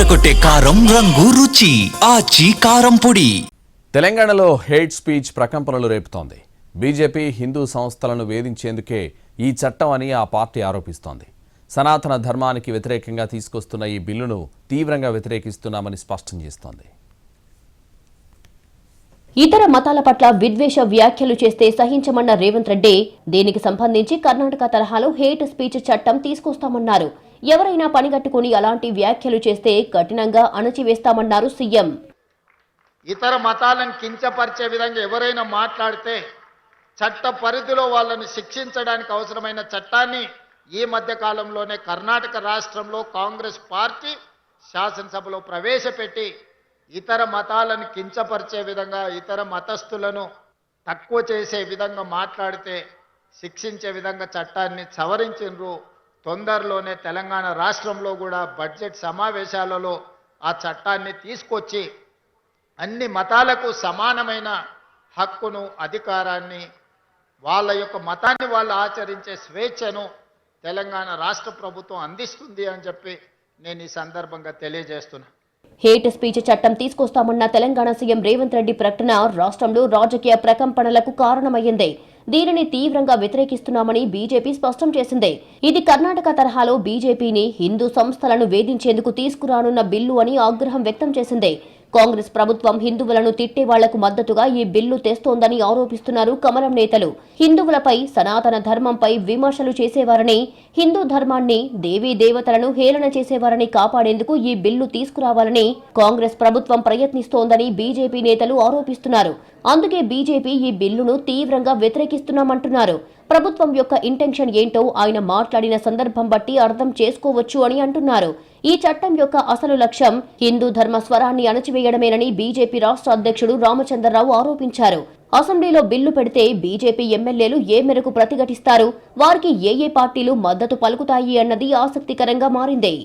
అదరగొట్టే కారం రంగు రుచి ఆచి కారం పొడి. తెలంగాణలో హేట్ స్పీచ్ ప్రకంపనలు రేపుతోంది. బీజేపీ హిందూ సంస్థలను వేధించేందుకే ఈ చట్టం అని ఆ పార్టీ ఆరోపిస్తోంది. సనాతన ధర్మానికి వ్యతిరేకంగా తీసుకొస్తున్న ఈ బిల్లును తీవ్రంగా వ్యతిరేకిస్తున్నామని స్పష్టం చేస్తోంది. ఇతర మతాల పట్ల విద్వేష వ్యాఖ్యలు చేస్తే సహించమన్న రేవంత్ రెడ్డి దీనికి సంబంధించి కర్ణాటక తరహాలో హేట్ స్పీచ్ చట్టం తీసుకొస్తామన్నారు. ఎవరైనా పనిగట్టుకుని అలాంటి వ్యాఖ్యలు చేస్తే కఠినంగా అణచివేస్తామన్నారు సీఎం. ఇతర మతాలను కించపరిచే విధంగా ఎవరైనా మాట్లాడితే చట్ట పరిధిలో వాళ్ళని శిక్షించడానికి అవసరమైన చట్టాన్ని ఈ మధ్య కాలంలోనే కర్ణాటక రాష్ట్రంలో కాంగ్రెస్ పార్టీ శాసనసభలో ప్రవేశపెట్టి ఇతర మతాలను కించపరిచే విధంగా ఇతర మతస్థులను తక్కువ చేసే విధంగా మాట్లాడితే శిక్షించే విధంగా చట్టాన్ని సవరించిండ్రు. తొందరలోనే తెలంగాణ రాష్ట్రంలో కూడా బడ్జెట్ సమావేశాలలో ఆ చట్టాన్ని తీసుకొచ్చి అన్ని మతాలకు సమానమైన హక్కును అధికారాన్ని వాళ్ళ యొక్క మతాన్ని వాళ్ళు ఆచరించే స్వేచ్ఛను తెలంగాణ రాష్ట్ర ప్రభుత్వం అందిస్తుంది అని చెప్పి నేను ఈ సందర్భంగా తెలియజేస్తున్నా. హేట్ స్పీచ్ చట్టం తీసుకొస్తామన్న తెలంగాణ సీఎం రేవంత్ రెడ్డి ప్రకటన రాష్ట్రంలో రాజకీయ ప్రకంపనలకు కారణమైంది. దీనిని తీవ్రంగా వ్యతిరేకిస్తున్నామని బీజేపీ స్పష్టం చేసింది. ఇది కర్ణాటక తరహాలో బీజేపీని హిందూ సంస్థలను వేధించేందుకు తీసుకురానున్న బిల్లు అని ఆగ్రహం వ్యక్తం చేసింది. కాంగ్రెస్ ప్రభుత్వం హిందువులను తిట్టే వాళ్లకు మద్దతుగా ఈ బిల్లు తెస్తోందని ఆరోపిస్తున్నారు కమలం నేతలు. హిందువులపై, సనాతన ధర్మంపై విమర్శలు చేసేవారని, హిందూ ధర్మాన్ని, దేవీ దేవతలను హేళన చేసేవారని కాపాడేందుకు ఈ బిల్లు తీసుకురావాలని కాంగ్రెస్ ప్రభుత్వం ప్రయత్నిస్తోందని బీజేపీ నేతలు ఆరోపిస్తున్నారు. అందుకే బీజేపీ ఈ బిల్లును తీవ్రంగా వ్యతిరేకిస్తున్నామంటున్నారు. ప్రభుత్వం యొక్క ఇంటెన్షన్ ఏంటో ఆయన మాట్లాడిన సందర్భం బట్టి అర్థం చేసుకోవచ్చు అని అంటున్నారు. ఈ చట్టం యొక్క అసలు లక్ష్యం హిందూ ధర్మ స్వరాన్ని అణచివేయడమేనని బీజేపీ రాష్ట్ర అధ్యక్షుడు రామచంద్రరావు ఆరోపించారు. అసెంబ్లీలో బిల్లు పెడితే బీజేపీ ఎమ్మెల్యేలు ఏ మేరకు ప్రతిఘటిస్తారు, వారికి ఏ పార్టీలు మద్దతు పలుకుతాయి అన్నది ఆసక్తికరంగా మారింది.